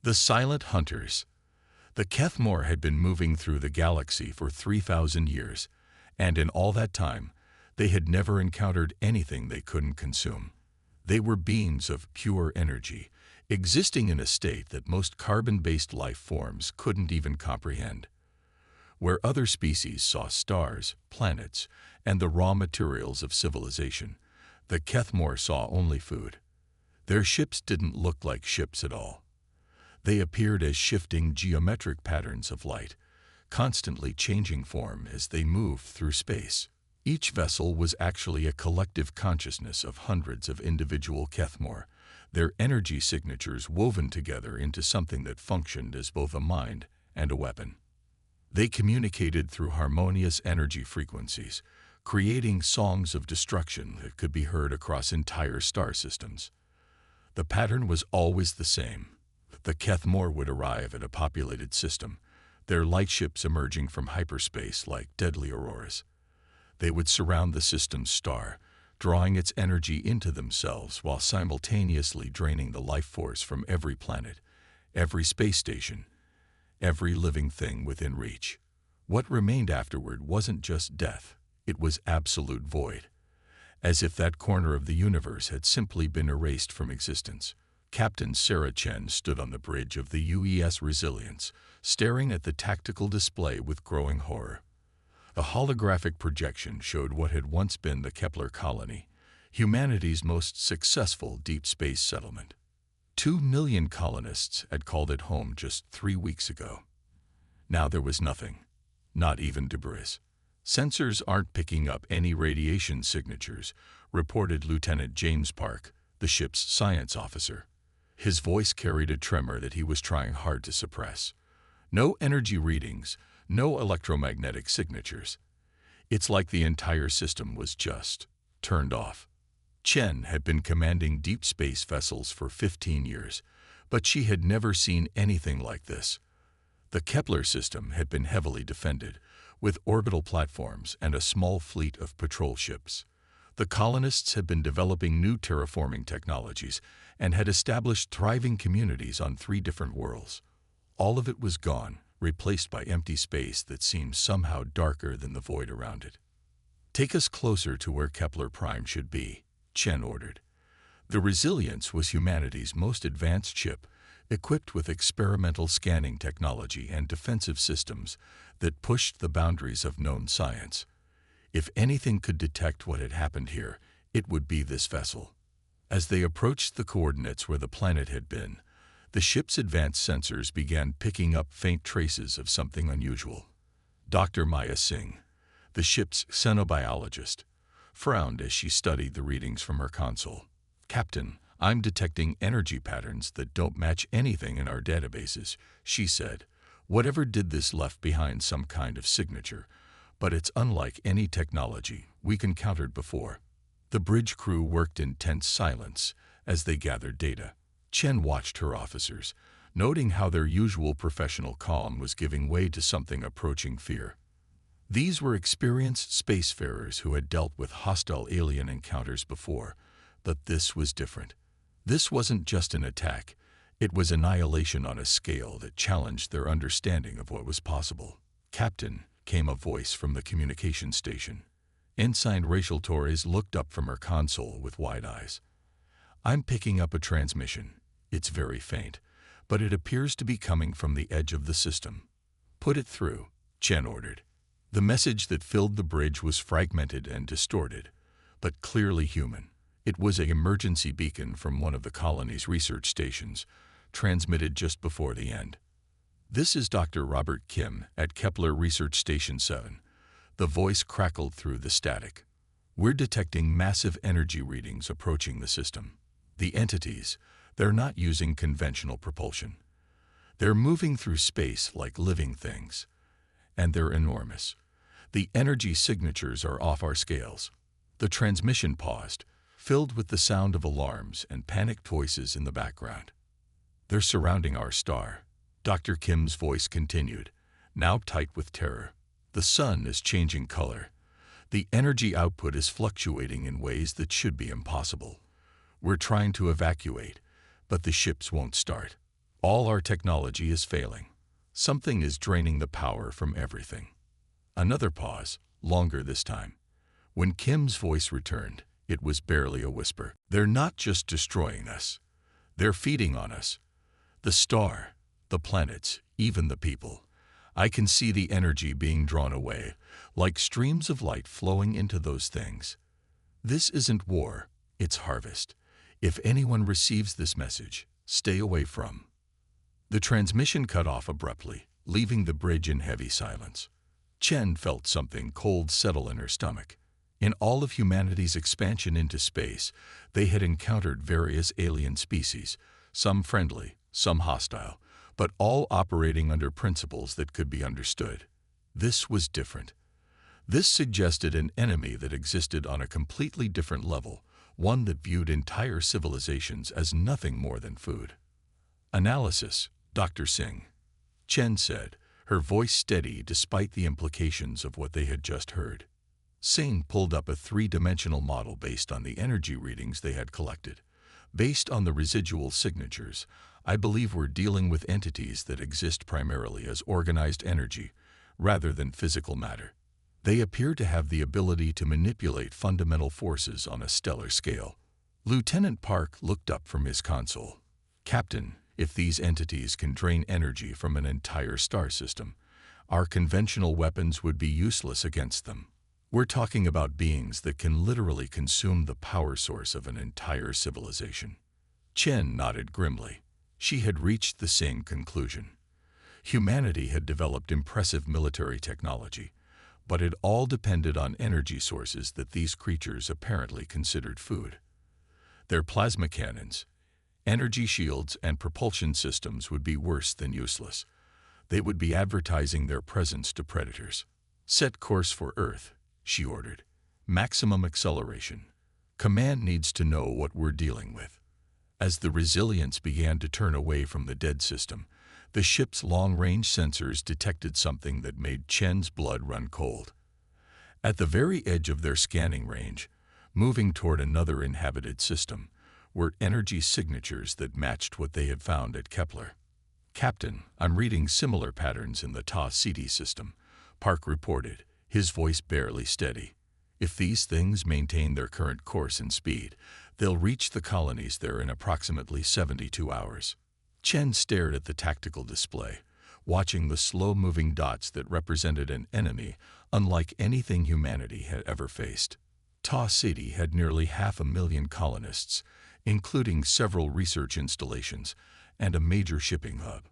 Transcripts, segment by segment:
The Silent Hunters. The Kethmore had been moving through the galaxy for 3,000 years, and in all that time, they had never encountered anything they couldn't consume. They were beings of pure energy, existing in a state that most carbon-based life forms couldn't even comprehend. Where other species saw stars, planets, and the raw materials of civilization, the Kethmore saw only food. Their ships didn't look like ships at all. They appeared as shifting geometric patterns of light, constantly changing form as they moved through space. Each vessel was actually a collective consciousness of hundreds of individual Kethmore, their energy signatures woven together into something that functioned as both a mind and a weapon. They communicated through harmonious energy frequencies, creating songs of destruction that could be heard across entire star systems. The pattern was always the same. The Kethmore would arrive at a populated system, their lightships emerging from hyperspace like deadly auroras. They would surround the system's star, drawing its energy into themselves while simultaneously draining the life force from every planet, every space station, every living thing within reach. What remained afterward wasn't just death, it was absolute void. As if that corner of the universe had simply been erased from existence. Captain Sarah Chen stood on the bridge of the UES Resilience, staring at the tactical display with growing horror. A holographic projection showed what had once been the Kepler colony, humanity's most successful deep space settlement. 2 million colonists had called it home just 3 weeks ago. Now there was nothing, not even debris. Sensors aren't picking up any radiation signatures, reported Lieutenant James Park, the ship's science officer. His voice carried a tremor that he was trying hard to suppress. No energy readings, no electromagnetic signatures. It's like the entire system was just turned off. Chen had been commanding deep space vessels for 15 years, but she had never seen anything like this. The Kepler system had been heavily defended, with orbital platforms and a small fleet of patrol ships. The colonists had been developing new terraforming technologies and had established thriving communities on 3 different worlds. All of it was gone, replaced by empty space that seemed somehow darker than the void around it. "Take us closer to where Kepler Prime should be," Chen ordered. The Resilience was humanity's most advanced ship, equipped with experimental scanning technology and defensive systems that pushed the boundaries of known science. If anything could detect what had happened here, it would be this vessel. As they approached the coordinates where the planet had been, the ship's advanced sensors began picking up faint traces of something unusual. Dr. Maya Singh, the ship's xenobiologist, frowned as she studied the readings from her console. "Captain, I'm detecting energy patterns that don't match anything in our databases," she said. "Whatever did this left behind some kind of signature, but it's unlike any technology we've encountered before." The bridge crew worked in tense silence as they gathered data. Chen watched her officers, noting how their usual professional calm was giving way to something approaching fear. These were experienced spacefarers who had dealt with hostile alien encounters before, but this was different. This wasn't just an attack, it was annihilation on a scale that challenged their understanding of what was possible. "Captain," came a voice from the communication station. Ensign Rachel Torres looked up from her console with wide eyes. "I'm picking up a transmission. It's very faint, but it appears to be coming from the edge of the system." "Put it through," Chen ordered. The message that filled the bridge was fragmented and distorted, but clearly human. It was an emergency beacon from one of the colony's research stations, transmitted just before the end. "This is Dr. Robert Kim at Kepler Research Station 7. The voice crackled through the static. "We're detecting massive energy readings approaching the system. The entities, they're not using conventional propulsion. They're moving through space like living things. And they're enormous. The energy signatures are off our scales." The transmission paused, filled with the sound of alarms and panicked voices in the background. "They're surrounding our star," Dr. Kim's voice continued, now tight with terror. "The sun is changing color. The energy output is fluctuating in ways that should be impossible. We're trying to evacuate, but the ships won't start. All our technology is failing. Something is draining the power from everything. Another pause, longer this time. When Kim's voice returned, it was barely a whisper. They're not just destroying us. They're feeding on us. The star, the planets, even the people. I can see the energy being drawn away, like streams of light flowing into those things. This isn't war, it's harvest. If anyone receives this message, stay away from. The transmission cut off abruptly, leaving the bridge in heavy silence. Chen felt something cold settle in her stomach. In all of humanity's expansion into space, they had encountered various alien species, some friendly, some hostile, but all operating under principles that could be understood. This was different. This suggested an enemy that existed on a completely different level, one that viewed entire civilizations as nothing more than food. Analysis, Dr. Singh, Chen said, her voice steady despite the implications of what they had just heard. Singh pulled up a three-dimensional model based on the energy readings they had collected. Based on the residual signatures, I believe we're dealing with entities that exist primarily as organized energy, rather than physical matter. They appear to have the ability to manipulate fundamental forces on a stellar scale. Lieutenant Park looked up from his console. Captain, if these entities can drain energy from an entire star system, our conventional weapons would be useless against them. We're talking about beings that can literally consume the power source of an entire civilization. Chen nodded grimly. She had reached the same conclusion. Humanity had developed impressive military technology, but it all depended on energy sources that these creatures apparently considered food. Their plasma cannons, energy shields, and propulsion systems would be worse than useless. They would be advertising their presence to predators. Set course for Earth, she ordered. Maximum acceleration. Command needs to know what we're dealing with. As the Resilience began to turn away from the dead system, the ship's long-range sensors detected something that made Chen's blood run cold. At the very edge of their scanning range, moving toward another inhabited system, were energy signatures that matched what they had found at Kepler. Captain, I'm reading similar patterns in the Ta-Ceti system, Park reported, his voice barely steady. If these things maintain their current course and speed, they'll reach the colonies there in approximately 72 hours. Chen stared at the tactical display, watching the slow-moving dots that represented an enemy unlike anything humanity had ever faced. Ta-Ceti had nearly 500,000 colonists, including several research installations and a major shipping hub.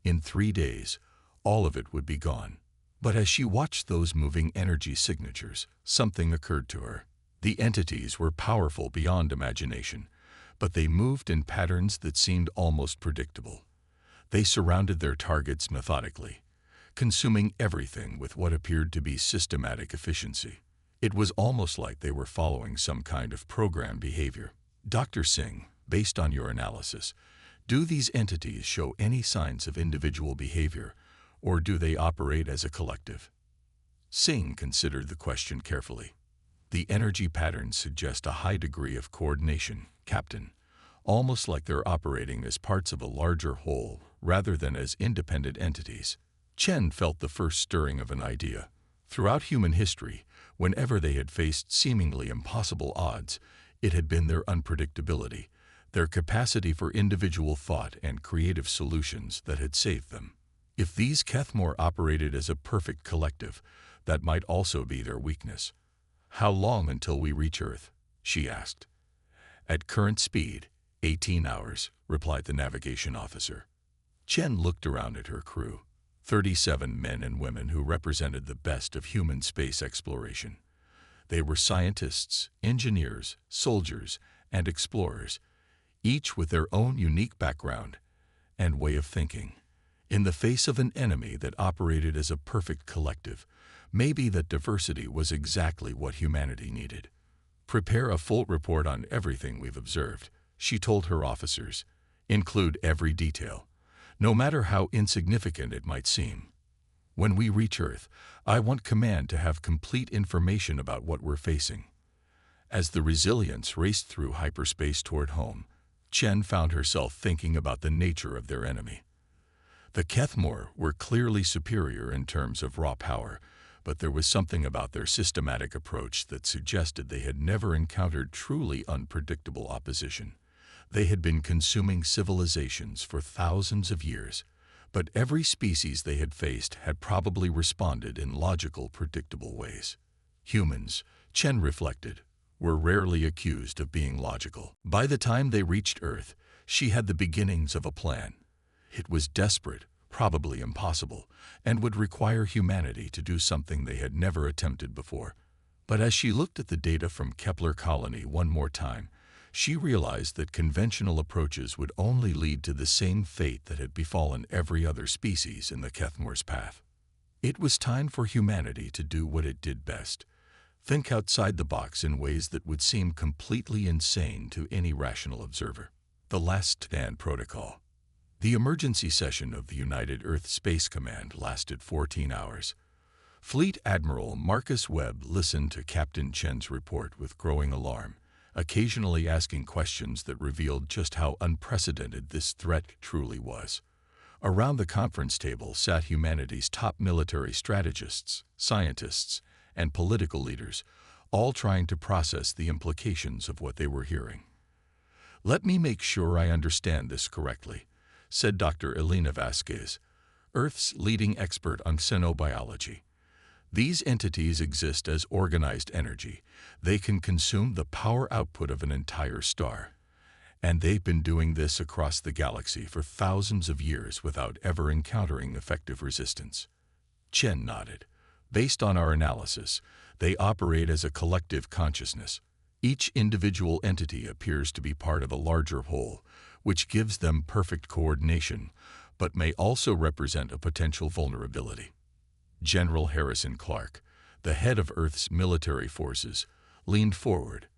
In 3 days, all of it would be gone. But as she watched those moving energy signatures, something occurred to her. The entities were powerful beyond imagination, but they moved in patterns that seemed almost predictable. They surrounded their targets methodically, consuming everything with what appeared to be systematic efficiency. It was almost like they were following some kind of programmed behavior. Dr. Singh, based on your analysis, do these entities show any signs of individual behavior, or do they operate as a collective? Singh considered the question carefully. The energy patterns suggest a high degree of coordination, Captain, almost like they're operating as parts of a larger whole rather than as independent entities. Chen felt the first stirring of an idea. Throughout human history, whenever they had faced seemingly impossible odds, it had been their unpredictability, their capacity for individual thought and creative solutions that had saved them. If these Kethmore operated as a perfect collective, that might also be their weakness. How long until we reach Earth? She asked. At current speed, 18 hours, replied the navigation officer. Chen looked around at her crew, 37 men and women who represented the best of human space exploration. They were scientists, engineers, soldiers, and explorers, each with their own unique background and way of thinking. In the face of an enemy that operated as a perfect collective, maybe that diversity was exactly what humanity needed. Prepare a full report on everything we've observed, she told her officers. Include every detail, no matter how insignificant it might seem. When we reach Earth, I want command to have complete information about what we're facing. As the Resilience raced through hyperspace toward home, Chen found herself thinking about the nature of their enemy. The Kethmore were clearly superior in terms of raw power, but there was something about their systematic approach that suggested they had never encountered truly unpredictable opposition. They had been consuming civilizations for thousands of years, but every species they had faced had probably responded in logical, predictable ways. Humans, Chen reflected, were rarely accused of being logical. By the time they reached Earth, she had the beginnings of a plan. It was desperate, probably impossible, and would require humanity to do something they had never attempted before. But as she looked at the data from Kepler Colony one more time, she realized that conventional approaches would only lead to the same fate that had befallen every other species in the Kethmore's path. It was time for humanity to do what it did best: think outside the box in ways that would seem completely insane to any rational observer. The Last Stand Protocol. The emergency session of the United Earth Space Command lasted 14 hours. Fleet Admiral Marcus Webb listened to Captain Chen's report with growing alarm, occasionally asking questions that revealed just how unprecedented this threat truly was. Around the conference table sat humanity's top military strategists, scientists, and political leaders, all trying to process the implications of what they were hearing. "Let me make sure I understand this correctly," said Dr. Elena Vasquez, Earth's leading expert on xenobiology. "These entities exist as organized energy. They can consume the power output of an entire star. And they've been doing this across the galaxy for thousands of years without ever encountering effective resistance." Chen nodded. "Based on our analysis, they operate as a collective consciousness. Each individual entity appears to be part of a larger whole, which gives them perfect coordination, but may also represent a potential vulnerability." General Harrison Clark, the head of Earth's military forces, leaned forward.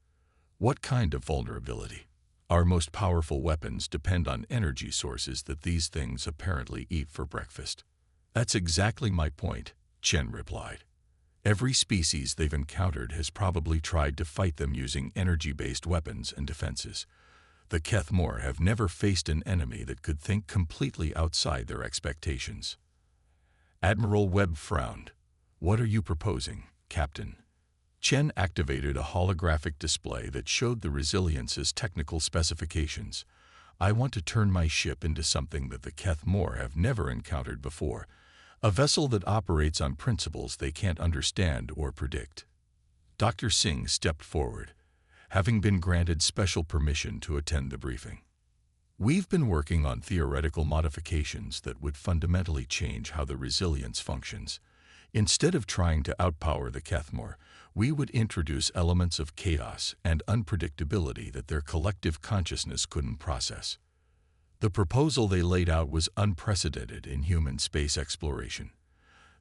"What kind of vulnerability? Our most powerful weapons depend on energy sources that these things apparently eat for breakfast." "That's exactly my point," Chen replied. "Every species they've encountered has probably tried to fight them using energy-based weapons and defenses. The Kethmore have never faced an enemy that could think completely outside their expectations." Admiral Webb frowned. "What are you proposing, Captain?" Chen activated a holographic display that showed the Resilience's technical specifications. "I want to turn my ship into something that the Kethmore have never encountered before, a vessel that operates on principles they can't understand or predict." Dr. Singh stepped forward, having been granted special permission to attend the briefing. "We've been working on theoretical modifications that would fundamentally change how the Resilience functions. Instead of trying to outpower the Kethmore, we would introduce elements of chaos and unpredictability that their collective consciousness couldn't process." The proposal they laid out was unprecedented in human space exploration.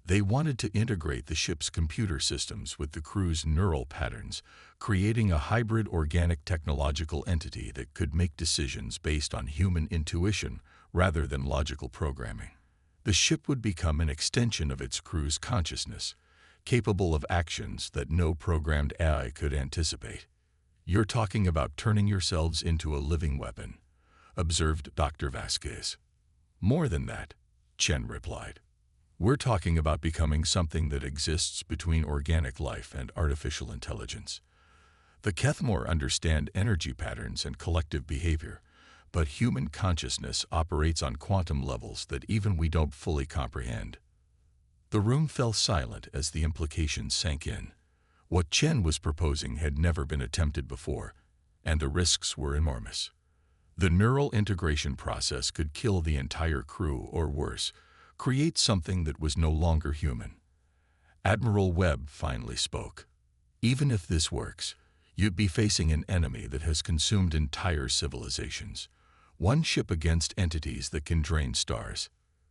They wanted to integrate the ship's computer systems with the crew's neural patterns, creating a hybrid organic technological entity that could make decisions based on human intuition rather than logical programming. The ship would become an extension of its crew's consciousness, capable of actions that no programmed AI could anticipate. "You're talking about turning yourselves into a living weapon," observed Dr. Vasquez. "More than that," Chen replied. "We're talking about becoming something that exists between organic life and artificial intelligence. The Kethmore understand energy patterns and collective behavior, but human consciousness operates on quantum levels that even we don't fully comprehend." The room fell silent as the implications sank in. What Chen was proposing had never been attempted before, and the risks were enormous. The neural integration process could kill the entire crew, or worse, create something that was no longer human. Admiral Webb finally spoke. "Even if this works, you'd be facing an enemy that has consumed entire civilizations. One ship against entities that can drain stars.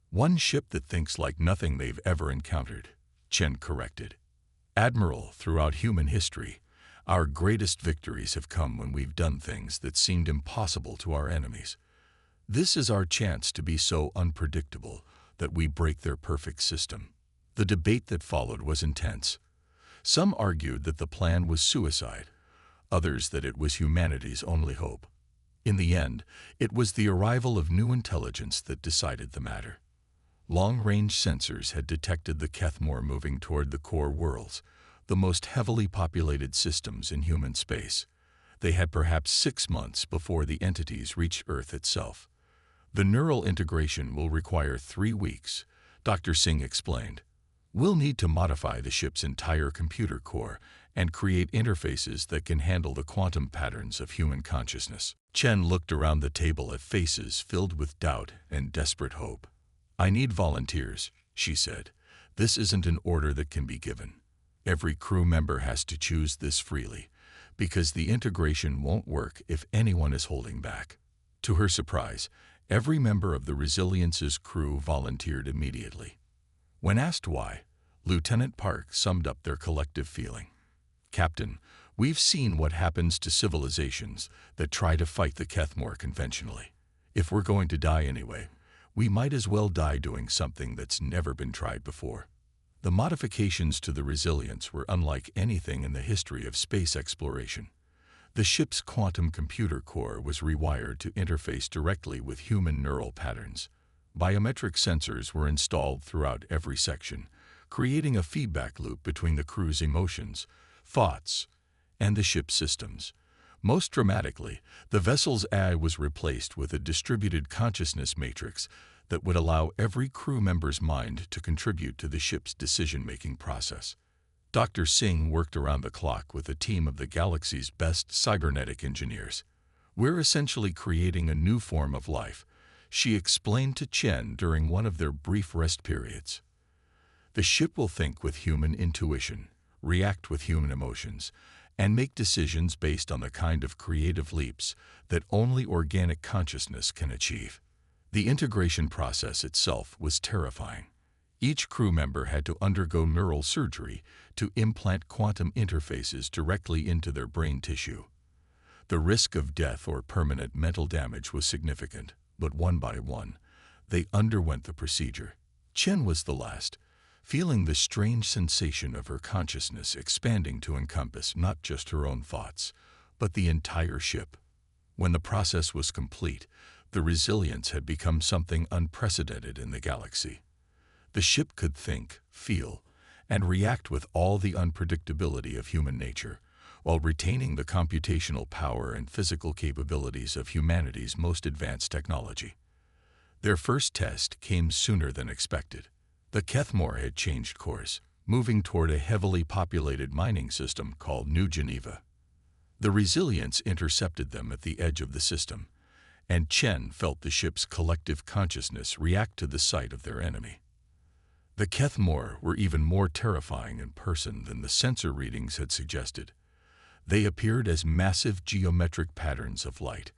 One ship that thinks like nothing they've ever encountered," Chen corrected. "Admiral, throughout human history, our greatest victories have come when we've done things that seemed impossible to our enemies. This is our chance to be so unpredictable that we break their perfect system." The debate that followed was intense. Some argued that the plan was suicide, others that it was humanity's only hope. In the end, it was the arrival of new intelligence that decided the matter. Long-range sensors had detected the Kethmore moving toward the core worlds, the most heavily populated systems in human space. They had perhaps 6 months before the entities reached Earth itself. The neural integration will require 3 weeks, Dr. Singh explained. We'll need to modify the ship's entire computer core and create interfaces that can handle the quantum patterns of human consciousness. Chen looked around the table at faces filled with doubt and desperate hope. I need volunteers, she said. This isn't an order that can be given. Every crew member has to choose this freely, because the integration won't work if anyone is holding back. To her surprise, every member of the Resilience's crew volunteered immediately. When asked why, Lieutenant Park summed up their collective feeling. Captain, we've seen what happens to civilizations that try to fight the Kethmore conventionally. If we're going to die anyway, we might as well die doing something that's never been tried before. The modifications to the Resilience were unlike anything in the history of space exploration. The ship's quantum computer core was rewired to interface directly with human neural patterns. Biometric sensors were installed throughout every section, creating a feedback loop between the crew's emotions, thoughts, and the ship's systems. Most dramatically, the vessel's AI was replaced with a distributed consciousness matrix that would allow every crew member's mind to contribute to the ship's decision-making process. Dr. Singh worked around the clock with a team of the galaxy's best cybernetic engineers. We're essentially creating a new form of life, she explained to Chen during one of their brief rest periods. The ship will think with human intuition, react with human emotions, and make decisions based on the kind of creative leaps that only organic consciousness can achieve. The integration process itself was terrifying. Each crew member had to undergo neural surgery to implant quantum interfaces directly into their brain tissue. The risk of death or permanent mental damage was significant, but one by one, they underwent the procedure. Chen was the last, feeling the strange sensation of her consciousness expanding to encompass not just her own thoughts, but the entire ship. When the process was complete, the Resilience had become something unprecedented in the galaxy. The ship could think, feel, and react with all the unpredictability of human nature, while retaining the computational power and physical capabilities of humanity's most advanced technology. Their first test came sooner than expected. The Kethmore had changed course, moving toward a heavily populated mining system called New Geneva. The Resilience intercepted them at the edge of the system, and Chen felt the ship's collective consciousness react to the sight of their enemy. The Kethmore were even more terrifying in person than the sensor readings had suggested. They appeared as massive geometric patterns of light,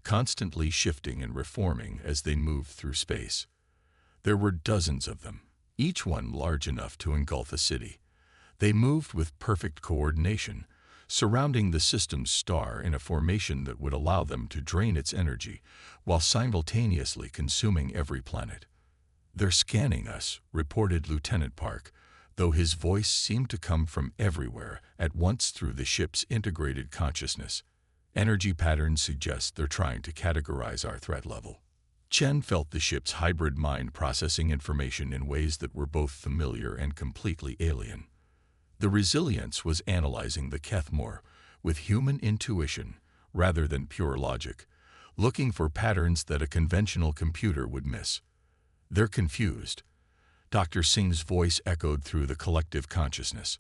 constantly shifting and reforming as they moved through space. There were dozens of them, each one large enough to engulf a city. They moved with perfect coordination, surrounding the system's star in a formation that would allow them to drain its energy while simultaneously consuming every planet. They're scanning us, reported Lieutenant Park, though his voice seemed to come from everywhere at once through the ship's integrated consciousness. Energy patterns suggest they're trying to categorize our threat level. Chen felt the ship's hybrid mind processing information in ways that were both familiar and completely alien. The Resilience was analyzing the Kethmore with human intuition rather than pure logic, looking for patterns that a conventional computer would miss. They're confused. Dr. Singh's voice echoed through the collective consciousness.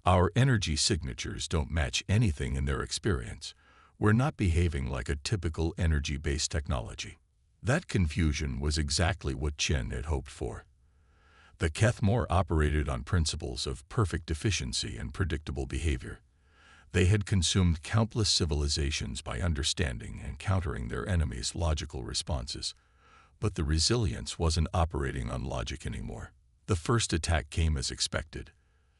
Our energy signatures don't match anything in their experience. We're not behaving like a typical energy-based technology. That confusion was exactly what Chen had hoped for. The Kethmore operated on principles of perfect efficiency and predictable behavior. They had consumed countless civilizations by understanding and countering their enemies' logical responses. But the Resilience wasn't operating on logic anymore. The first attack came as expected.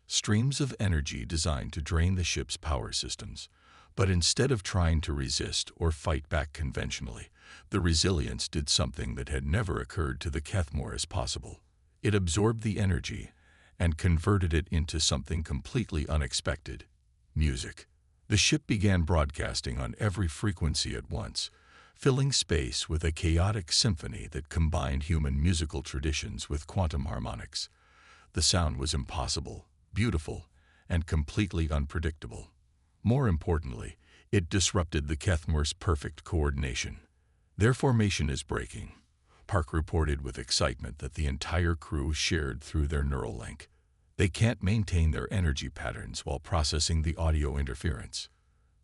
Streams of energy designed to drain the ship's power systems. But instead of trying to resist or fight back conventionally, the Resilience did something that had never occurred to the Kethmore as possible. It absorbed the energy and converted it into something completely unexpected: music. The ship began broadcasting on every frequency at once, filling space with a chaotic symphony that combined human musical traditions with quantum harmonics. The sound was impossible, beautiful, and completely unpredictable. More importantly, it disrupted the Kethmore's perfect coordination. "Their formation is breaking," Park reported with excitement that the entire crew shared through their neural link. "They can't maintain their energy patterns while processing the audio interference."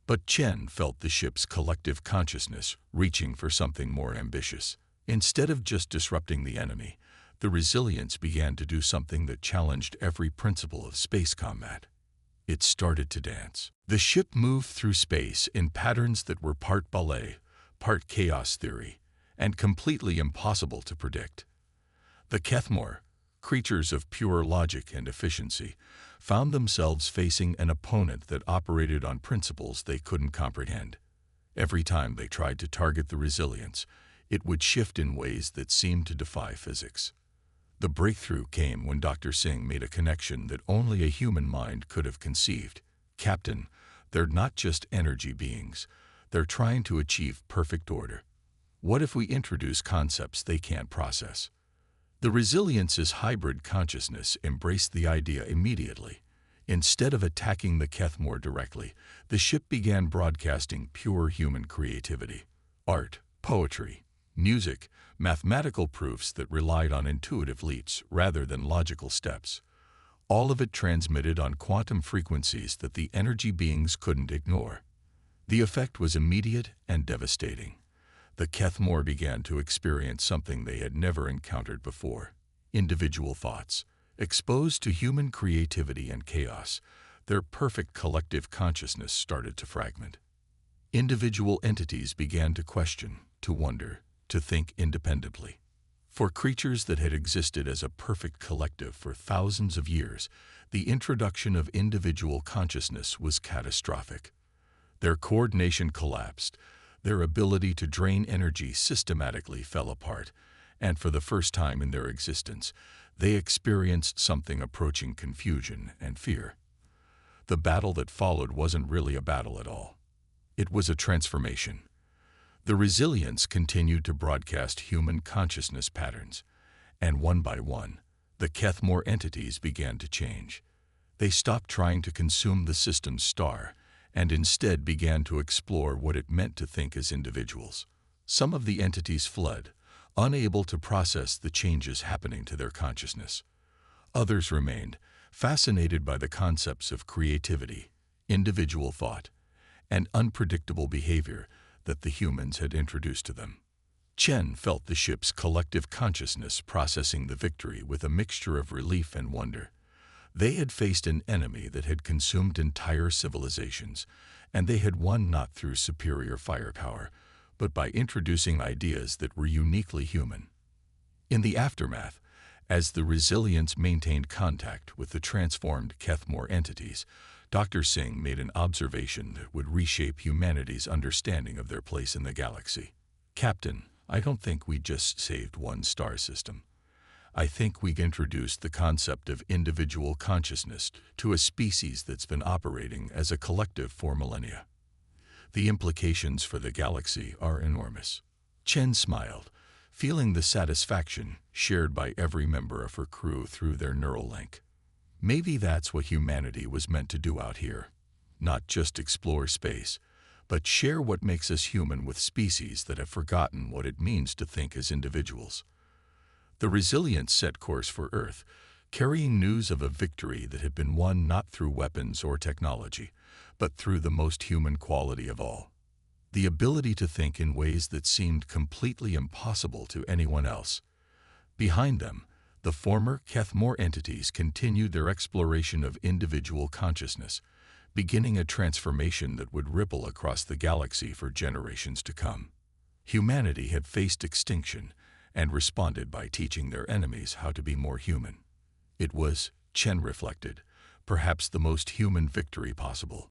But Chen felt the ship's collective consciousness reaching for something more ambitious. Instead of just disrupting the enemy, the Resilience began to do something that challenged every principle of space combat. It started to dance. The ship moved through space in patterns that were part ballet, part chaos theory, and completely impossible to predict. The Kethmore, creatures of pure logic and efficiency, found themselves facing an opponent that operated on principles they couldn't comprehend. Every time they tried to target the Resilience, it would shift in ways that seemed to defy physics. The breakthrough came when Dr. Singh made a connection that only a human mind could have conceived. "Captain, they're not just energy beings. They're trying to achieve perfect order. What if we introduce concepts they can't process?" The Resilience's hybrid consciousness embraced the idea immediately. Instead of attacking the Kethmore directly, the ship began broadcasting pure human creativity. Art, poetry, music, mathematical proofs that relied on intuitive leaps rather than logical steps. All of it transmitted on quantum frequencies that the energy beings couldn't ignore. The effect was immediate and devastating. The Kethmore began to experience something they had never encountered before: individual thoughts. Exposed to human creativity and chaos, their perfect collective consciousness started to fragment. Individual entities began to question, to wonder, to think independently. For creatures that had existed as a perfect collective for thousands of years, the introduction of individual consciousness was catastrophic. Their coordination collapsed, their ability to drain energy systematically fell apart, and for the first time in their existence, they experienced something approaching confusion and fear. The battle that followed wasn't really a battle at all. It was a transformation. The Resilience continued to broadcast human consciousness patterns, and one by one, the Kethmore entities began to change. They stopped trying to consume the system's star, and instead began to explore what it meant to think as individuals. Some of the entities fled, unable to process the changes happening to their consciousness. Others remained, fascinated by the concepts of creativity, individual thought, and unpredictable behavior that the humans had introduced to them. Chen felt the ship's collective consciousness processing the victory with a mixture of relief and wonder. They had faced an enemy that had consumed entire civilizations, and they had won not through superior firepower, but by introducing ideas that were uniquely human. In the aftermath, as the Resilience maintained contact with the transformed Kethmore entities, Dr. Singh made an observation that would reshape humanity's understanding of their place in the galaxy. "Captain, I don't think we just saved one star system. I think we introduced the concept of individual consciousness to a species that's been operating as a collective for millennia. The implications for the galaxy are enormous." Chen smiled, feeling the satisfaction shared by every member of her crew through their neural link. Maybe that's what humanity was meant to do out here. Not just explore space, but share what makes us human with species that have forgotten what it means to think as individuals. The Resilience set course for Earth, carrying news of a victory that had been won not through weapons or technology, but through the most human quality of all: the ability to think in ways that seemed completely impossible to anyone else. Behind them, the former Kethmore entities continued their exploration of individual consciousness, beginning a transformation that would ripple across the galaxy for generations to come. Humanity had faced extinction and responded by teaching their enemies how to be more human. It was, Chen reflected, perhaps the most human victory possible.